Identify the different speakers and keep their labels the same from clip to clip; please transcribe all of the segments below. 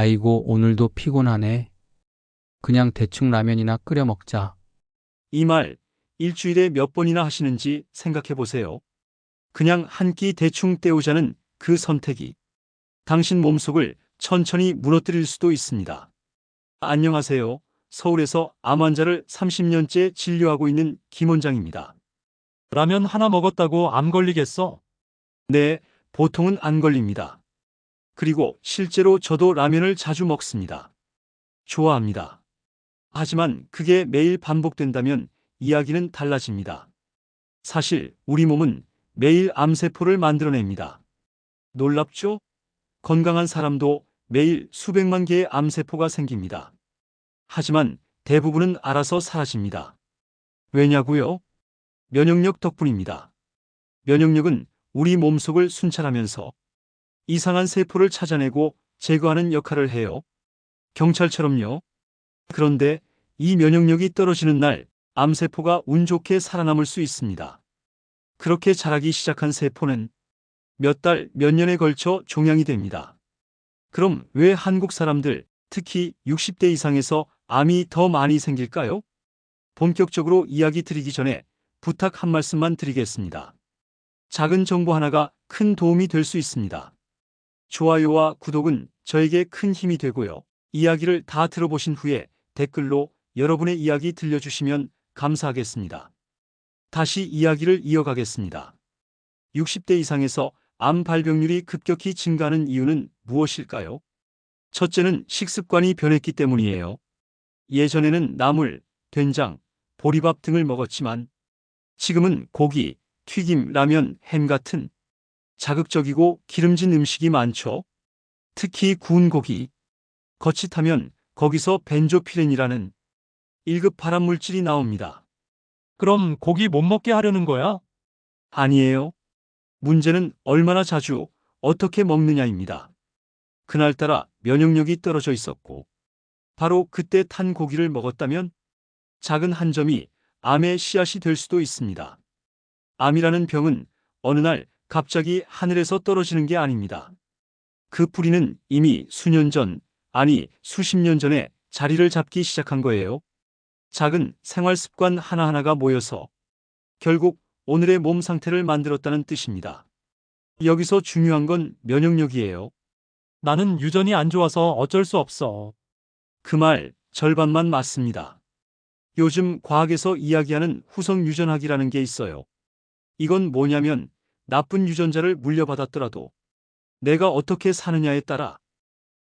Speaker 1: 아이고, 오늘도 피곤하네. 그냥 대충 라면이나 끓여 먹자.
Speaker 2: 이 말 일주일에 몇 번이나 하시는지 생각해 보세요. 그냥 한 끼 대충 때우자는 그 선택이 당신 몸속을 천천히 무너뜨릴 수도 있습니다. 안녕하세요. 서울에서 암 환자를 30년째 진료하고 있는 김 원장입니다.
Speaker 3: 라면 하나 먹었다고 암 걸리겠어?
Speaker 2: 네, 보통은 안 걸립니다. 그리고 실제로 저도 라면을 자주 먹습니다. 좋아합니다. 하지만 그게 매일 반복된다면 이야기는 달라집니다. 사실 우리 몸은 매일 암세포를 만들어냅니다. 놀랍죠? 건강한 사람도 매일 수백만 개의 암세포가 생깁니다. 하지만 대부분은 알아서 사라집니다. 왜냐고요? 면역력 덕분입니다. 면역력은 우리 몸속을 순찰하면서 이상한 세포를 찾아내고 제거하는 역할을 해요. 경찰처럼요. 그런데 이 면역력이 떨어지는 날 암세포가 운 좋게 살아남을 수 있습니다. 그렇게 자라기 시작한 세포는 몇 달, 몇 년에 걸쳐 종양이 됩니다. 그럼 왜 한국 사람들, 특히 60대 이상에서 암이 더 많이 생길까요? 본격적으로 이야기 드리기 전에 부탁 한 말씀만 드리겠습니다. 작은 정보 하나가 큰 도움이 될 수 있습니다. 좋아요와 구독은 저에게 큰 힘이 되고요. 이야기를 다 들어보신 후에 댓글로 여러분의 이야기 들려주시면 감사하겠습니다. 다시 이야기를 이어가겠습니다. 60대 이상에서 암 발병률이 급격히 증가하는 이유는 무엇일까요? 첫째는 식습관이 변했기 때문이에요. 예전에는 나물, 된장, 보리밥 등을 먹었지만 지금은 고기, 튀김, 라면, 햄 같은 자극적이고 기름진 음식이 많죠. 특히 구운 고기. 거짓하면 거기서 벤조피렌이라는 1급 발암물질이 나옵니다.
Speaker 3: 그럼 고기 못 먹게 하려는 거야?
Speaker 2: 아니에요. 문제는 얼마나 자주, 어떻게 먹느냐입니다. 그날따라 면역력이 떨어져 있었고, 바로 그때 탄 고기를 먹었다면 작은 한 점이 암의 씨앗이 될 수도 있습니다. 암이라는 병은 어느 날 갑자기 하늘에서 떨어지는 게 아닙니다. 그 뿌리는 이미 수년 전, 아니 수십 년 전에 자리를 잡기 시작한 거예요. 작은 생활 습관 하나하나가 모여서 결국 오늘의 몸 상태를 만들었다는 뜻입니다. 여기서 중요한 건 면역력이에요.
Speaker 3: 나는 유전이 안 좋아서 어쩔 수 없어.
Speaker 2: 그 말 절반만 맞습니다. 요즘 과학에서 이야기하는 후성 유전학이라는 게 있어요. 이건 뭐냐면 나쁜 유전자를 물려받았더라도 내가 어떻게 사느냐에 따라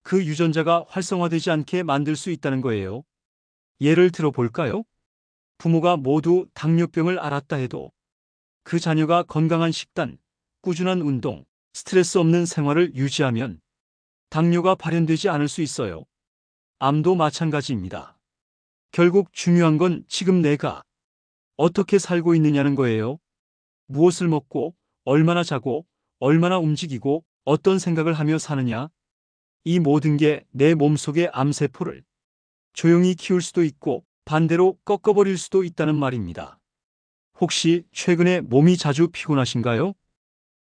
Speaker 2: 그 유전자가 활성화되지 않게 만들 수 있다는 거예요. 예를 들어 볼까요? 부모가 모두 당뇨병을 앓았다 해도 그 자녀가 건강한 식단, 꾸준한 운동, 스트레스 없는 생활을 유지하면 당뇨가 발현되지 않을 수 있어요. 암도 마찬가지입니다. 결국 중요한 건 지금 내가 어떻게 살고 있느냐는 거예요. 무엇을 먹고, 얼마나 자고, 얼마나 움직이고, 어떤 생각을 하며 사느냐. 이 모든 게 내 몸속의 암세포를 조용히 키울 수도 있고 반대로 꺾어버릴 수도 있다는 말입니다. 혹시 최근에 몸이 자주 피곤하신가요?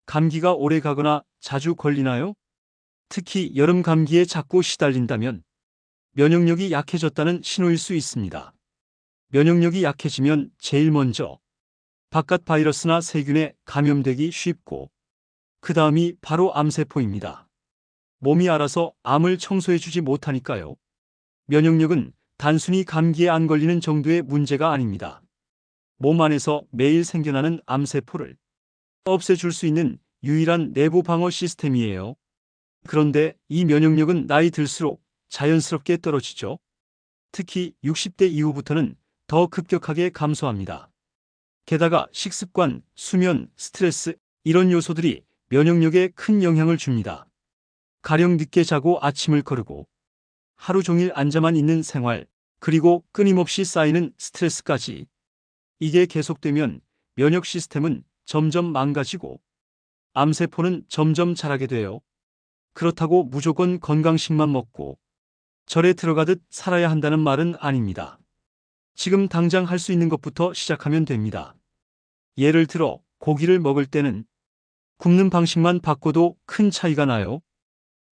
Speaker 2: 감기가 오래 가거나 자주 걸리나요? 특히 여름 감기에 자꾸 시달린다면 면역력이 약해졌다는 신호일 수 있습니다. 면역력이 약해지면 제일 먼저 바깥 바이러스나 세균에 감염되기 쉽고 그 다음이 바로 암세포입니다. 몸이 알아서 암을 청소해주지 못하니까요. 면역력은 단순히 감기에 안 걸리는 정도의 문제가 아닙니다. 몸 안에서 매일 생겨나는 암세포를 없애줄 수 있는 유일한 내부 방어 시스템이에요. 그런데 이 면역력은 나이 들수록 자연스럽게 떨어지죠. 특히 60대 이후부터는 더 급격하게 감소합니다. 게다가 식습관, 수면, 스트레스 이런 요소들이 면역력에 큰 영향을 줍니다. 가령 늦게 자고 아침을 거르고 하루 종일 앉아만 있는 생활, 그리고 끊임없이 쌓이는 스트레스까지. 이게 계속되면 면역 시스템은 점점 망가지고 암세포는 점점 자라게 돼요. 그렇다고 무조건 건강식만 먹고 절에 들어가듯 살아야 한다는 말은 아닙니다. 지금 당장 할 수 있는 것부터 시작하면 됩니다. 예를 들어 고기를 먹을 때는 굽는 방식만 바꿔도 큰 차이가 나요.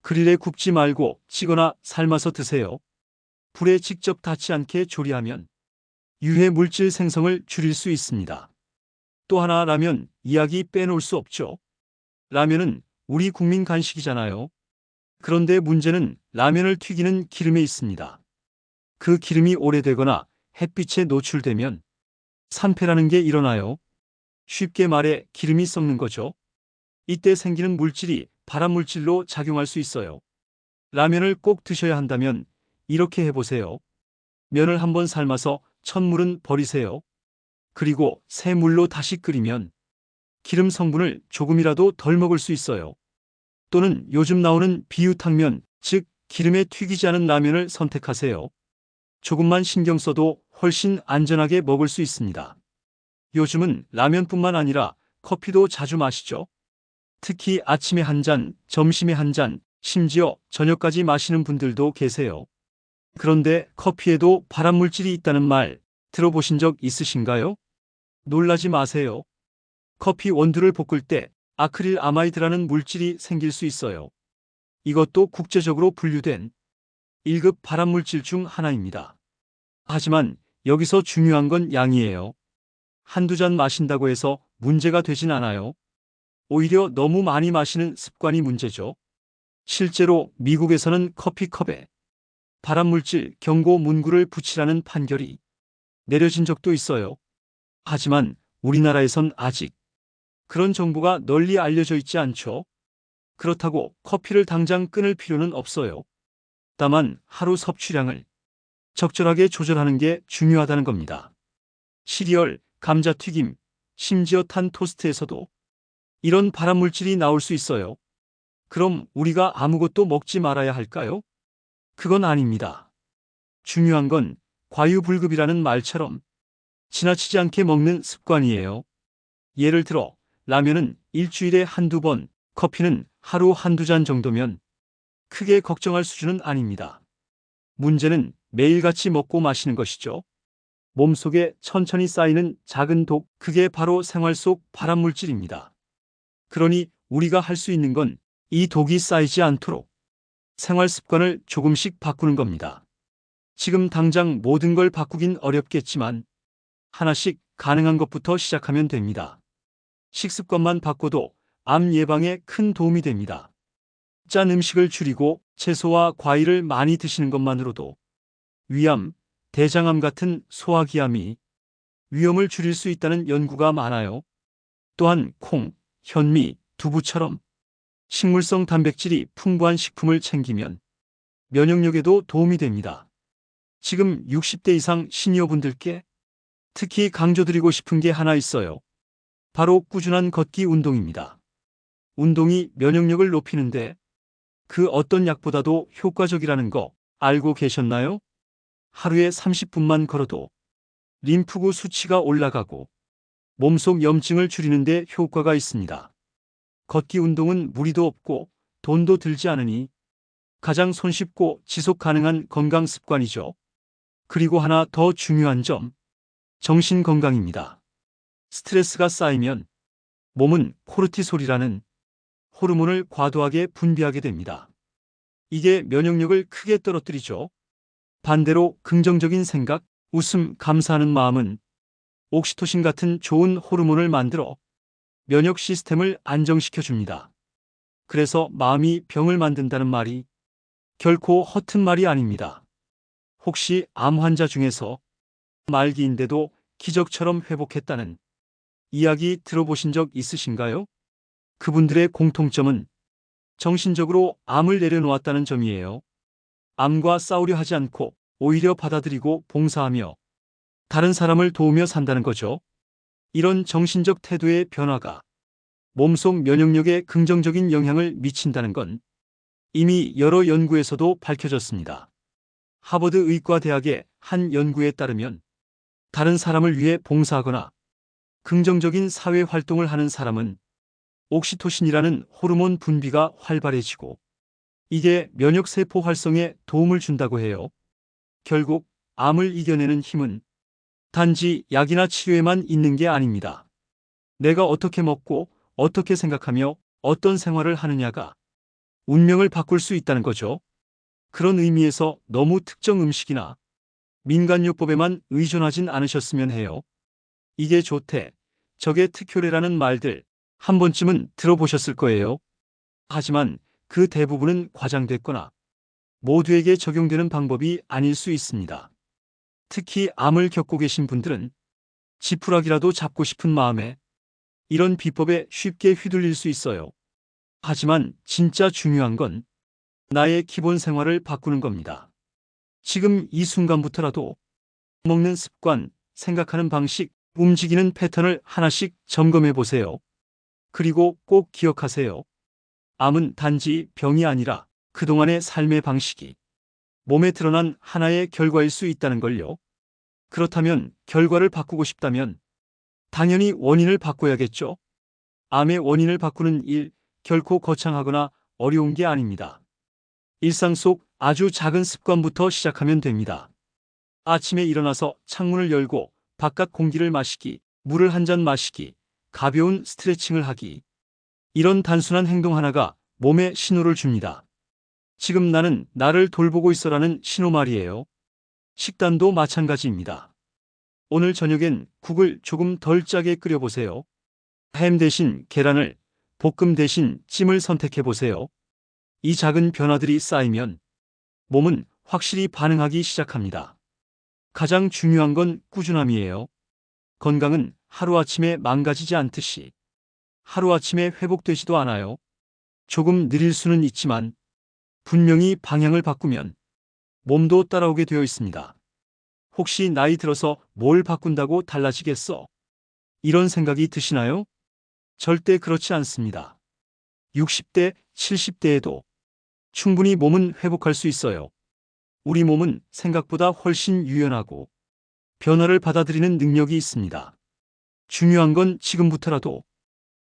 Speaker 2: 그릴에 굽지 말고 찌거나 삶아서 드세요. 불에 직접 닿지 않게 조리하면 유해 물질 생성을 줄일 수 있습니다. 또 하나 라면 이야기 빼놓을 수 없죠. 라면은 우리 국민 간식이잖아요. 그런데 문제는 라면을 튀기는 기름에 있습니다. 그 기름이 오래되거나 햇빛에 노출되면 산패라는 게 일어나요. 쉽게 말해 기름이 썩는 거죠. 이때 생기는 물질이 발암물질로 작용할 수 있어요. 라면을 꼭 드셔야 한다면 이렇게 해보세요. 면을 한번 삶아서 첫물은 버리세요. 그리고 새 물로 다시 끓이면 기름 성분을 조금이라도 덜 먹을 수 있어요. 또는 요즘 나오는 비유탕면, 즉 기름에 튀기지 않은 라면을 선택하세요. 조금만 신경 써도 훨씬 안전하게 먹을 수 있습니다. 요즘은 라면뿐만 아니라 커피도 자주 마시죠. 특히 아침에 한 잔, 점심에 한 잔, 심지어 저녁까지 마시는 분들도 계세요. 그런데 커피에도 발암물질이 있다는 말 들어보신 적 있으신가요? 놀라지 마세요. 커피 원두를 볶을 때 아크릴 아마이드라는 물질이 생길 수 있어요. 이것도 국제적으로 분류된 1급 발암물질 중 하나입니다. 하지만 여기서 중요한 건 양이에요. 한두 잔 마신다고 해서 문제가 되진 않아요. 오히려 너무 많이 마시는 습관이 문제죠. 실제로 미국에서는 커피컵에 발암물질 경고 문구를 붙이라는 판결이 내려진 적도 있어요. 하지만 우리나라에선 아직 그런 정보가 널리 알려져 있지 않죠. 그렇다고 커피를 당장 끊을 필요는 없어요. 다만 하루 섭취량을 적절하게 조절하는 게 중요하다는 겁니다. 시리얼, 감자튀김, 심지어 탄 토스트에서도 이런 발암물질이 나올 수 있어요. 그럼 우리가 아무것도 먹지 말아야 할까요? 그건 아닙니다. 중요한 건 과유불급이라는 말처럼 지나치지 않게 먹는 습관이에요. 예를 들어 라면은 일주일에 한두 번, 커피는 하루 한두 잔 정도면 크게 걱정할 수준은 아닙니다. 문제는 매일같이 먹고 마시는 것이죠. 몸속에 천천히 쌓이는 작은 독, 그게 바로 생활 속 발암물질입니다. 그러니 우리가 할 수 있는 건 이 독이 쌓이지 않도록 생활 습관을 조금씩 바꾸는 겁니다. 지금 당장 모든 걸 바꾸긴 어렵겠지만 하나씩 가능한 것부터 시작하면 됩니다. 식습관만 바꿔도 암 예방에 큰 도움이 됩니다. 짠 음식을 줄이고 채소와 과일을 많이 드시는 것만으로도 위암, 대장암 같은 소화기암이 위험을 줄일 수 있다는 연구가 많아요. 또한 콩, 현미, 두부처럼 식물성 단백질이 풍부한 식품을 챙기면 면역력에도 도움이 됩니다. 지금 60대 이상 시니어분들께 특히 강조드리고 싶은 게 하나 있어요. 바로 꾸준한 걷기 운동입니다. 운동이 면역력을 높이는데 그 어떤 약보다도 효과적이라는 거 알고 계셨나요? 하루에 30분만 걸어도 림프구 수치가 올라가고 몸속 염증을 줄이는 데 효과가 있습니다. 걷기 운동은 무리도 없고 돈도 들지 않으니 가장 손쉽고 지속 가능한 건강 습관이죠. 그리고 하나 더 중요한 점, 정신 건강입니다. 스트레스가 쌓이면 몸은 코르티솔이라는 호르몬을 과도하게 분비하게 됩니다. 이게 면역력을 크게 떨어뜨리죠. 반대로 긍정적인 생각, 웃음, 감사하는 마음은 옥시토신 같은 좋은 호르몬을 만들어 면역 시스템을 안정시켜 줍니다. 그래서 마음이 병을 만든다는 말이 결코 허튼 말이 아닙니다. 혹시 암 환자 중에서 말기인데도 기적처럼 회복했다는 이야기 들어보신 적 있으신가요? 그분들의 공통점은 정신적으로 암을 내려놓았다는 점이에요. 암과 싸우려 하지 않고 오히려 받아들이고 봉사하며 다른 사람을 도우며 산다는 거죠. 이런 정신적 태도의 변화가 몸속 면역력에 긍정적인 영향을 미친다는 건 이미 여러 연구에서도 밝혀졌습니다. 하버드 의과대학의 한 연구에 따르면 다른 사람을 위해 봉사하거나 긍정적인 사회 활동을 하는 사람은 옥시토신이라는 호르몬 분비가 활발해지고 이게 면역세포 활성에 도움을 준다고 해요. 결국 암을 이겨내는 힘은 단지 약이나 치료에만 있는 게 아닙니다. 내가 어떻게 먹고 어떻게 생각하며 어떤 생활을 하느냐가 운명을 바꿀 수 있다는 거죠. 그런 의미에서 너무 특정 음식이나 민간요법에만 의존하진 않으셨으면 해요. 이게 좋대, 저게 특효래라는 말들 한 번쯤은 들어보셨을 거예요. 하지만 그 대부분은 과장됐거나 모두에게 적용되는 방법이 아닐 수 있습니다. 특히 암을 겪고 계신 분들은 지푸라기라도 잡고 싶은 마음에 이런 비법에 쉽게 휘둘릴 수 있어요. 하지만 진짜 중요한 건 나의 기본 생활을 바꾸는 겁니다. 지금 이 순간부터라도 먹는 습관, 생각하는 방식, 움직이는 패턴을 하나씩 점검해 보세요. 그리고 꼭 기억하세요. 암은 단지 병이 아니라 그동안의 삶의 방식이 몸에 드러난 하나의 결과일 수 있다는 걸요. 그렇다면 결과를 바꾸고 싶다면 당연히 원인을 바꿔야겠죠. 암의 원인을 바꾸는 일, 결코 거창하거나 어려운 게 아닙니다. 일상 속 아주 작은 습관부터 시작하면 됩니다. 아침에 일어나서 창문을 열고 바깥 공기를 마시기, 물을 한 잔 마시기, 가벼운 스트레칭을 하기. 이런 단순한 행동 하나가 몸에 신호를 줍니다. 지금 나는 나를 돌보고 있어라는 신호 말이에요. 식단도 마찬가지입니다. 오늘 저녁엔 국을 조금 덜 짜게 끓여보세요. 햄 대신 계란을, 볶음 대신 찜을 선택해보세요. 이 작은 변화들이 쌓이면 몸은 확실히 반응하기 시작합니다. 가장 중요한 건 꾸준함이에요. 건강은 하루아침에 망가지지 않듯이 하루아침에 회복되지도 않아요. 조금 느릴 수는 있지만 분명히 방향을 바꾸면 몸도 따라오게 되어 있습니다. 혹시 나이 들어서 뭘 바꾼다고 달라지겠어? 이런 생각이 드시나요? 절대 그렇지 않습니다. 60대, 70대에도 충분히 몸은 회복할 수 있어요. 우리 몸은 생각보다 훨씬 유연하고 변화를 받아들이는 능력이 있습니다. 중요한 건 지금부터라도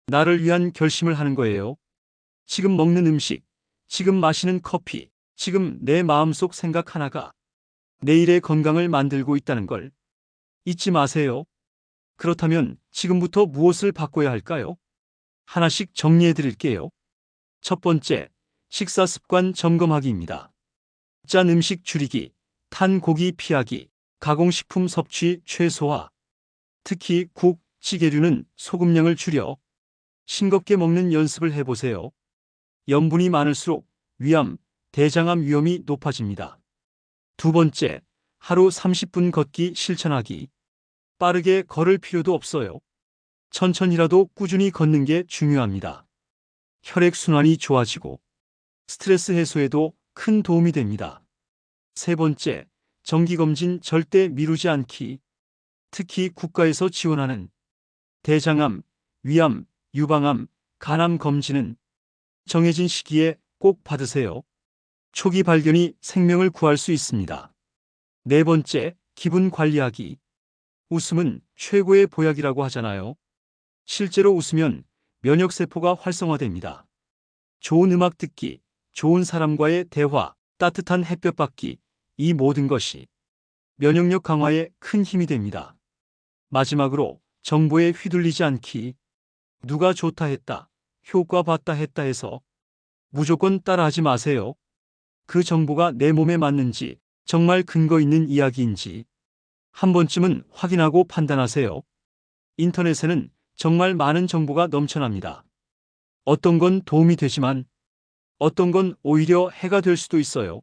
Speaker 2: 나를 위한 결심을 하는 거예요. 지금 먹는 음식, 지금 마시는 커피, 지금 내 마음속 생각 하나가 내일의 건강을 만들고 있다는 걸 잊지 마세요. 그렇다면 지금부터 무엇을 바꿔야 할까요? 하나씩 정리해 드릴게요. 첫 번째, 식사 습관 점검하기입니다. 짠 음식 줄이기, 탄 고기 피하기, 가공식품 섭취 최소화. 특히 국, 찌개류는 소금량을 줄여 싱겁게 먹는 연습을 해보세요. 염분이 많을수록 위암, 대장암 위험이 높아집니다. 두 번째, 하루 30분 걷기 실천하기. 빠르게 걸을 필요도 없어요. 천천히라도 꾸준히 걷는 게 중요합니다. 혈액순환이 좋아지고 스트레스 해소에도 큰 도움이 됩니다. 세 번째, 정기검진 절대 미루지 않기. 특히 국가에서 지원하는 대장암, 위암, 유방암, 간암 검진은 정해진 시기에 꼭 받으세요. 초기 발견이 생명을 구할 수 있습니다. 네 번째, 기분 관리하기. 웃음은 최고의 보약이라고 하잖아요. 실제로 웃으면 면역세포가 활성화됩니다. 좋은 음악 듣기, 좋은 사람과의 대화, 따뜻한 햇볕 받기, 이 모든 것이 면역력 강화에 큰 힘이 됩니다. 마지막으로 정보에 휘둘리지 않기. 누가 좋다 했다, 효과 봤다 했다 해서 무조건 따라하지 마세요. 그 정보가 내 몸에 맞는지, 정말 근거 있는 이야기인지 한 번쯤은 확인하고 판단하세요. 인터넷에는 정말 많은 정보가 넘쳐납니다. 어떤 건 도움이 되지만 어떤 건 오히려 해가 될 수도 있어요.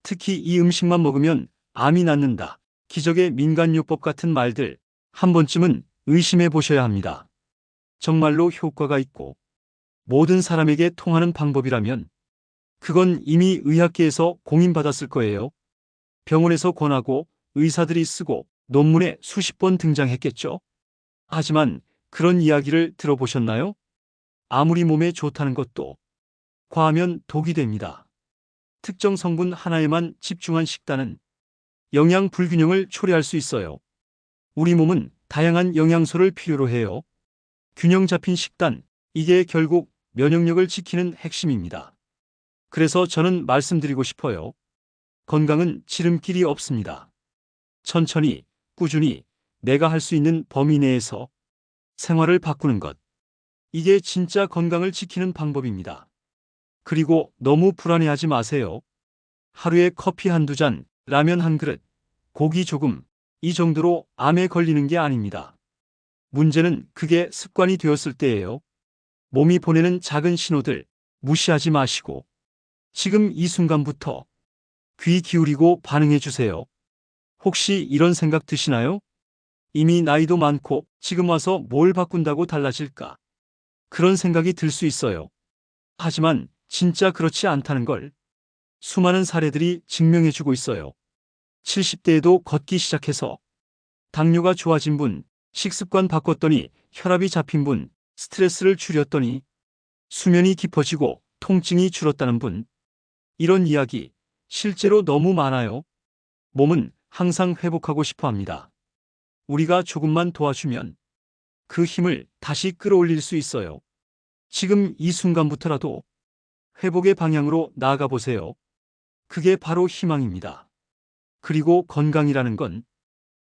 Speaker 2: 특히 이 음식만 먹으면 암이 낫는다, 기적의 민간요법 같은 말들 한 번쯤은 의심해 보셔야 합니다. 정말로 효과가 있고 모든 사람에게 통하는 방법이라면 그건 이미 의학계에서 공인받았을 거예요. 병원에서 권하고 의사들이 쓰고 논문에 수십 번 등장했겠죠. 하지만 그런 이야기를 들어보셨나요? 아무리 몸에 좋다는 것도 과하면 독이 됩니다. 특정 성분 하나에만 집중한 식단은 영양 불균형을 초래할 수 있어요. 우리 몸은 다양한 영양소를 필요로 해요. 균형 잡힌 식단, 이게 결국 면역력을 지키는 핵심입니다. 그래서 저는 말씀드리고 싶어요. 건강은 지름길이 없습니다. 천천히, 꾸준히 내가 할 수 있는 범위 내에서 생활을 바꾸는 것. 이게 진짜 건강을 지키는 방법입니다. 그리고 너무 불안해하지 마세요. 하루에 커피 한두 잔, 라면 한 그릇, 고기 조금, 이 정도로 암에 걸리는 게 아닙니다. 문제는 그게 습관이 되었을 때예요. 몸이 보내는 작은 신호들 무시하지 마시고 지금 이 순간부터 귀 기울이고 반응해 주세요. 혹시 이런 생각 드시나요? 이미 나이도 많고 지금 와서 뭘 바꾼다고 달라질까? 그런 생각이 들 수 있어요. 하지만 진짜 그렇지 않다는 걸 수많은 사례들이 증명해 주고 있어요. 70대에도 걷기 시작해서 당뇨가 좋아진 분, 식습관 바꿨더니 혈압이 잡힌 분, 스트레스를 줄였더니 수면이 깊어지고 통증이 줄었다는 분. 이런 이야기 실제로 너무 많아요. 몸은 항상 회복하고 싶어 합니다. 우리가 조금만 도와주면 그 힘을 다시 끌어올릴 수 있어요. 지금 이 순간부터라도 회복의 방향으로 나아가 보세요. 그게 바로 희망입니다. 그리고 건강이라는 건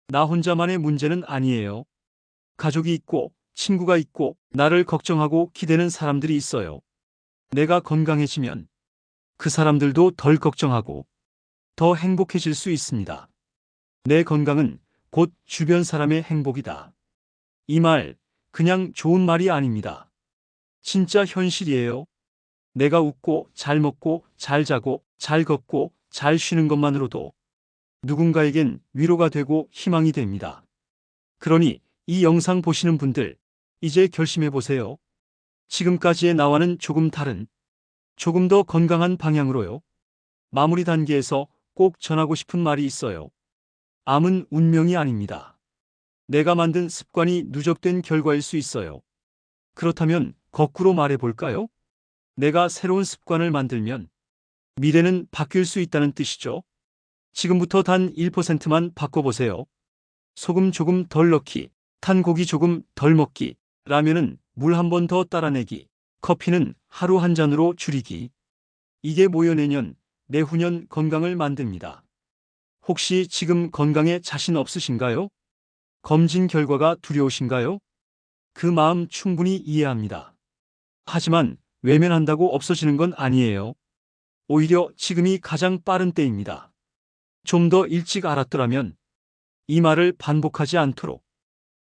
Speaker 2: 나 혼자만의 문제는 아니에요. 가족이 있고 친구가 있고 나를 걱정하고 기대는 사람들이 있어요. 내가 건강해지면 그 사람들도 덜 걱정하고 더 행복해질 수 있습니다. 내 건강은 곧 주변 사람의 행복이다. 이 말 그냥 좋은 말이 아닙니다. 진짜 현실이에요. 내가 웃고 잘 먹고 잘 자고 잘 걷고 잘 쉬는 것만으로도 누군가에겐 위로가 되고 희망이 됩니다. 그러니 이 영상 보시는 분들 이제 결심해 보세요. 지금까지의 나와는 조금 다른, 조금 더 건강한 방향으로요. 마무리 단계에서 꼭 전하고 싶은 말이 있어요. 암은 운명이 아닙니다. 내가 만든 습관이 누적된 결과일 수 있어요. 그렇다면 거꾸로 말해 볼까요? 내가 새로운 습관을 만들면 미래는 바뀔 수 있다는 뜻이죠. 지금부터 단 1%만 바꿔보세요. 소금 조금 덜 넣기, 탄 고기 조금 덜 먹기, 라면은 물 한 번 더 따라내기, 커피는 하루 한 잔으로 줄이기. 이게 모여 내년, 내후년 건강을 만듭니다. 혹시 지금 건강에 자신 없으신가요? 검진 결과가 두려우신가요? 그 마음 충분히 이해합니다. 하지만 외면한다고 없어지는 건 아니에요. 오히려 지금이 가장 빠른 때입니다. 좀 더 일찍 알았더라면 이 말을 반복하지 않도록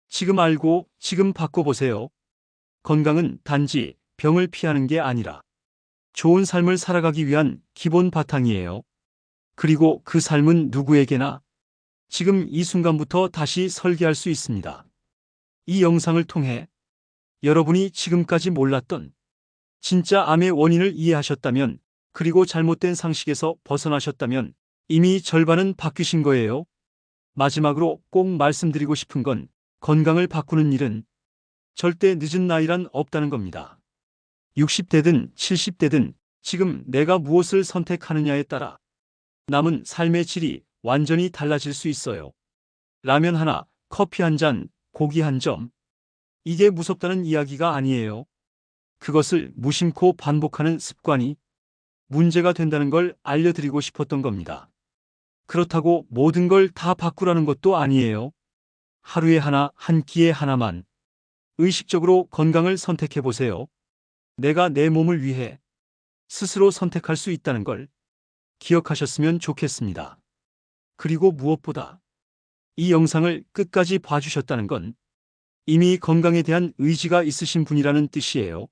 Speaker 2: 지금 알고 지금 바꿔보세요. 건강은 단지 병을 피하는 게 아니라 좋은 삶을 살아가기 위한 기본 바탕이에요. 그리고 그 삶은 누구에게나 지금 이 순간부터 다시 설계할 수 있습니다. 이 영상을 통해 여러분이 지금까지 몰랐던 진짜 암의 원인을 이해하셨다면, 그리고 잘못된 상식에서 벗어나셨다면 이미 절반은 바뀌신 거예요. 마지막으로 꼭 말씀드리고 싶은 건 건강을 바꾸는 일은 절대 늦은 나이란 없다는 겁니다. 60대든 70대든 지금 내가 무엇을 선택하느냐에 따라 남은 삶의 질이 완전히 달라질 수 있어요. 라면 하나, 커피 한 잔, 고기 한 점. 이게 무섭다는 이야기가 아니에요. 그것을 무심코 반복하는 습관이 문제가 된다는 걸 알려드리고 싶었던 겁니다. 그렇다고 모든 걸 다 바꾸라는 것도 아니에요. 하루에 하나, 한 끼에 하나만 의식적으로 건강을 선택해 보세요. 내가 내 몸을 위해 스스로 선택할 수 있다는 걸 기억하셨으면 좋겠습니다. 그리고 무엇보다 이 영상을 끝까지 봐주셨다는 건 이미 건강에 대한 의지가 있으신 분이라는 뜻이에요.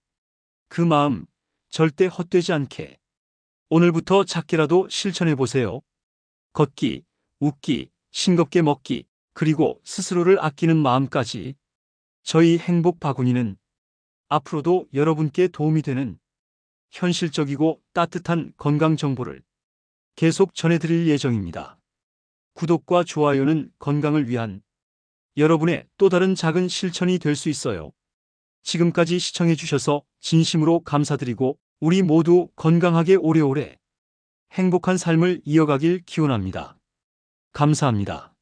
Speaker 2: 그 마음 절대 헛되지 않게 오늘부터 작게라도 실천해 보세요. 걷기, 웃기, 싱겁게 먹기, 그리고 스스로를 아끼는 마음까지. 저희 행복 바구니는 앞으로도 여러분께 도움이 되는 현실적이고 따뜻한 건강 정보를 계속 전해드릴 예정입니다. 구독과 좋아요는 건강을 위한 여러분의 또 다른 작은 실천이 될 수 있어요. 지금까지 시청해 주셔서 진심으로 감사드리고 우리 모두 건강하게 오래오래 행복한 삶을 이어가길 기원합니다. 감사합니다.